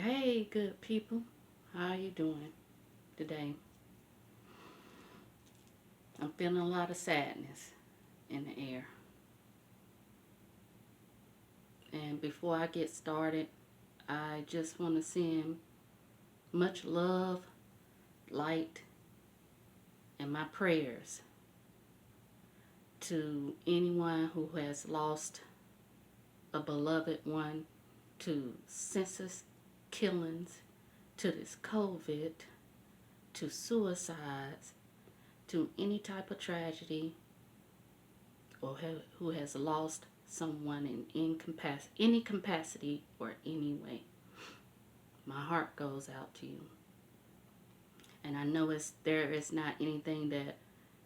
Hey, good people. How are you doing today? I'm feeling a lot of sadness in the air. And before I get started, I just want to send much love, light, and my prayers to anyone who has lost a beloved one to senseless killings, to this COVID, to suicides, to any type of tragedy, or who has lost someone in any capacity or any way. My heart goes out to you. And I know there is not anything that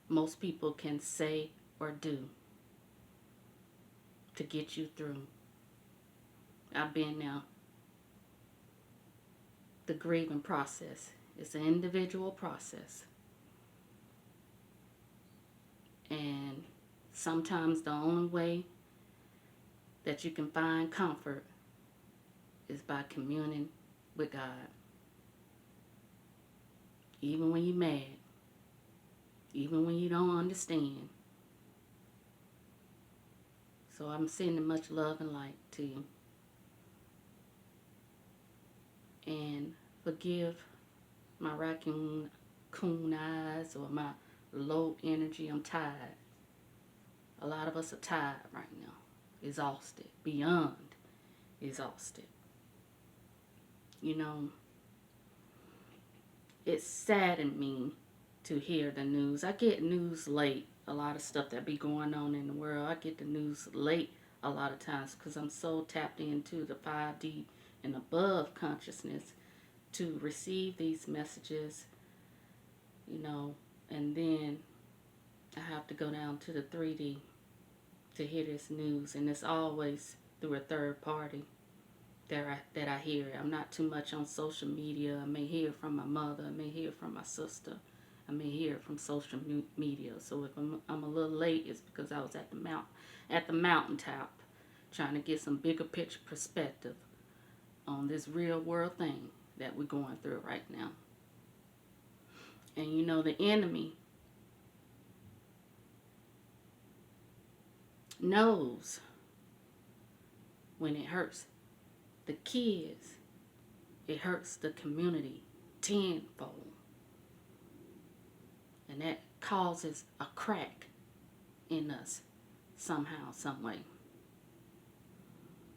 most people can say or do to get you through. I've been now. The grieving process is an individual process. And sometimes the only way that you can find comfort is by communing with God. Even when you're mad, even when you don't understand. So I'm sending much love and light to you. And forgive my raccoon eyes or my low energy. I'm tired. A lot of us are tired right now. Exhausted. Beyond exhausted. You know, it saddened me to hear the news. I get news late. A lot of stuff that be going on in the world, I get the news late a lot of times because I'm so tapped into the 5D and above consciousness to receive these messages, and then I have to go down to the 3D to hear this news, and it's always through a third party that I hear. I'm not too much on social media. I may hear from my mother. I may hear from my sister. I may hear from social media. So if I'm a little late, it's because I was at the mountaintop, trying to get some bigger picture perspective on this real world thing that we're going through right now. And the enemy knows when it hurts the kids, it hurts the community tenfold. And that causes a crack in us somehow, some way.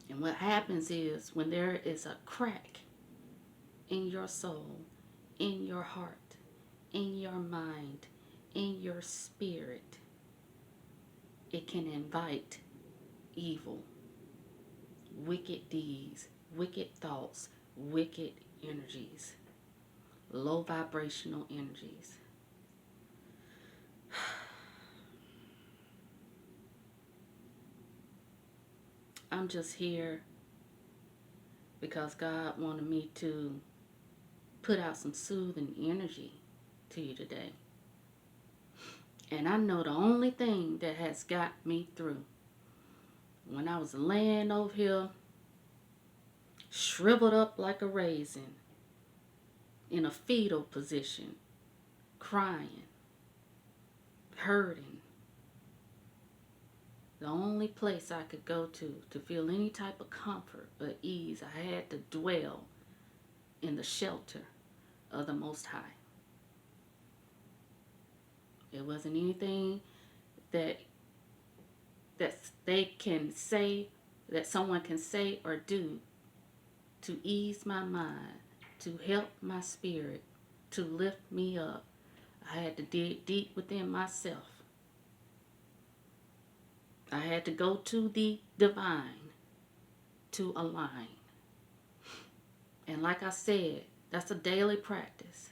And what happens is when there is a crack in your soul, in your heart, in your mind, in your spirit, it can invite evil, wicked deeds, wicked thoughts, wicked energies, low vibrational energies. I'm just here because God wanted me to put out some soothing energy to you today. And I know the only thing that has got me through, when I was laying over here, shriveled up like a raisin, in a fetal position, crying, hurting, the only place I could go to feel any type of comfort or ease, I had to dwell in the shelter of the Most High. It wasn't anything that they can say, that someone can say or do to ease my mind, to help my spirit, to lift me up. I had to dig deep within myself. I had to go to the divine to align. And like I said, that's a daily practice.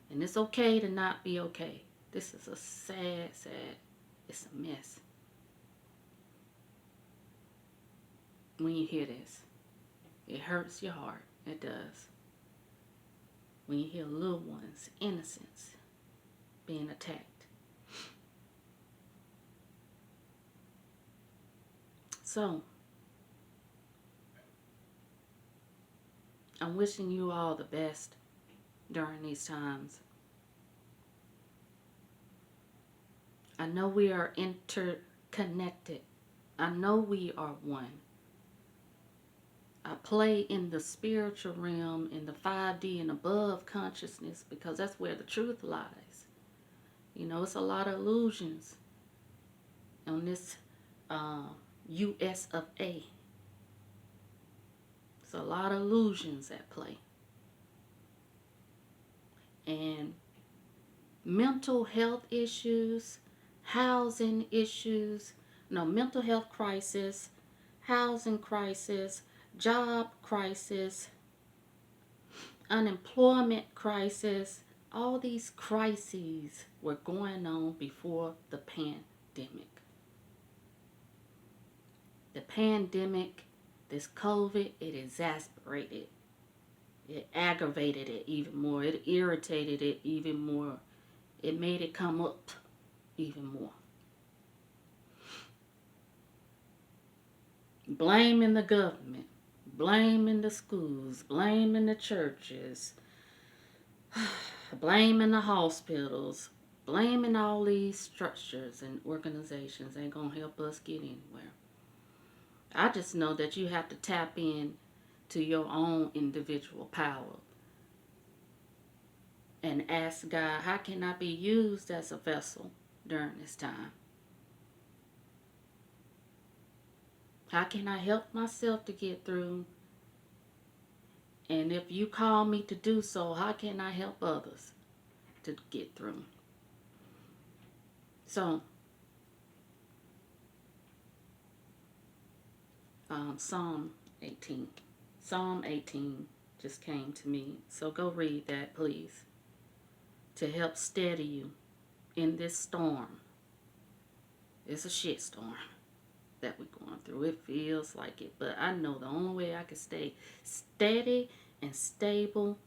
And it's okay to not be okay. This is a sad, it's a mess. When you hear this, it hurts your heart. It does. When you hear little ones' innocence being attacked. So, I'm wishing you all the best during these times. I know we are interconnected. I know we are one. I play in the spiritual realm, in the 5D and above consciousness, because that's where the truth lies. You know, it's a lot of illusions on this US of A. It's a lot of illusions at play. And mental health issues, housing issues, mental health crisis, housing crisis, job crisis, unemployment crisis, all these crises were going on before the pandemic. The pandemic, this COVID, it exasperated. It aggravated it even more. It irritated it even more. It made it come up even more. Blaming the government, blaming the schools, blaming the churches, blaming the hospitals, blaming all these structures and organizations ain't gonna help us get anywhere. I just know that you have to tap in to your own individual power and ask God, how can I be used as a vessel during this time? How can I help myself to get through? And if you call me to do so, how can I help others to get through? So, Psalm 18. Psalm 18 just came to me. So go read that, please, to help steady you in this storm. It's a shit storm that we're going through. It feels like it, but I know the only way I can stay steady and stable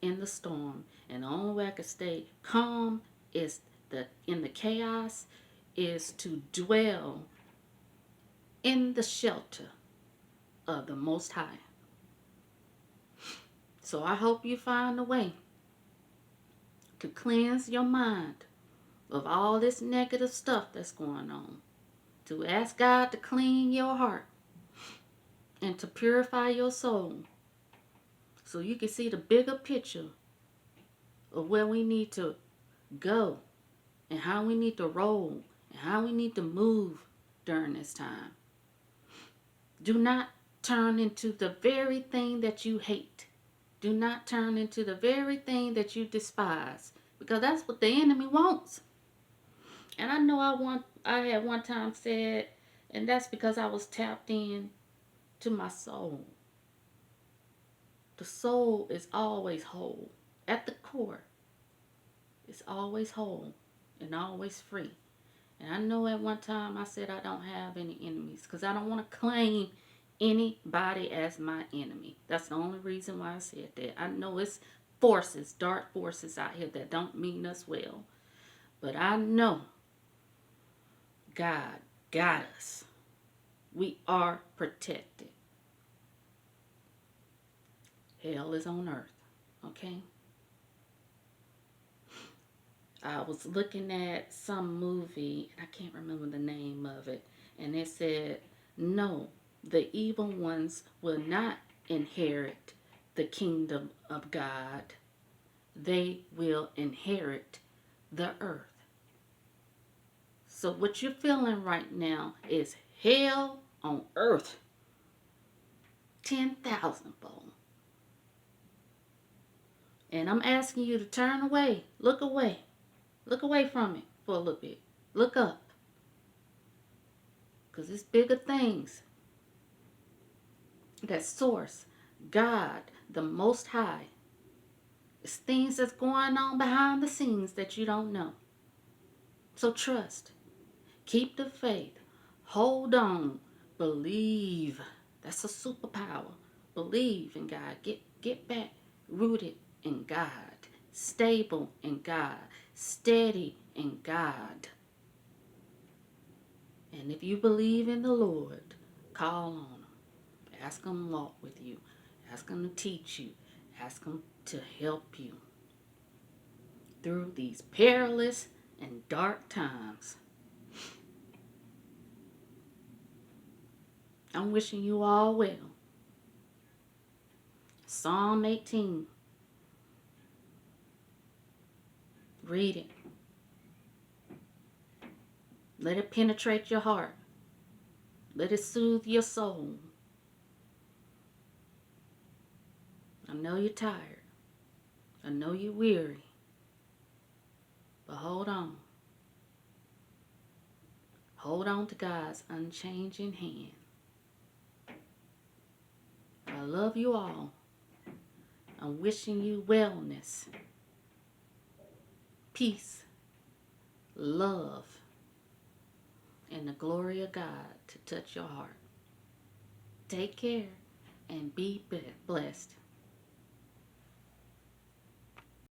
in the storm, and the only way I can stay calm is in the chaos, is to dwell in the shelter of the Most High. So I hope you find a way to cleanse your mind of all this negative stuff that's going on, to ask God to clean your heart and to purify your soul, so you can see the bigger picture of where we need to go and how we need to roll and how we need to move during this time. Do not turn into the very thing that you hate. Do not turn into the very thing that you despise, because that's what the enemy wants. And I know I had one time said, and that's because I was tapped in to my soul. The soul is always whole. At the core, it's always whole and always free. And I know at one time I said I don't have any enemies, because I don't want to claim anybody as my enemy. That's the only reason why I said that. I know it's forces, dark forces out here that don't mean us well. But I know God got us. We are protected. Hell is on earth, okay? I was looking at some movie, and I can't remember the name of it, and it said, no, the evil ones will not inherit the kingdom of God. They will inherit the earth. So what you're feeling right now is hell on earth. 10,000-fold. And I'm asking you to turn away. Look away. Look away from it for a little bit. Look up. Because it's bigger things that source God, the Most High. It's things that's going on behind the scenes that you don't know. So trust. Keep the faith. Hold on. Believe. That's a superpower. Believe in God. Get back rooted in God. Stable in God. Steady in God. And if you believe in the Lord, call on Him. Ask Him to walk with you. Ask Him to teach you. Ask Him to help you through these perilous and dark times. I'm wishing you all well. Psalm 18. Read it. Let it penetrate your heart. Let it soothe your soul. I know you're tired. I know you're weary. But hold on. Hold on to God's unchanging hand. I love you all. I'm wishing you wellness, peace, love, and the glory of God to touch your heart. Take care and be blessed.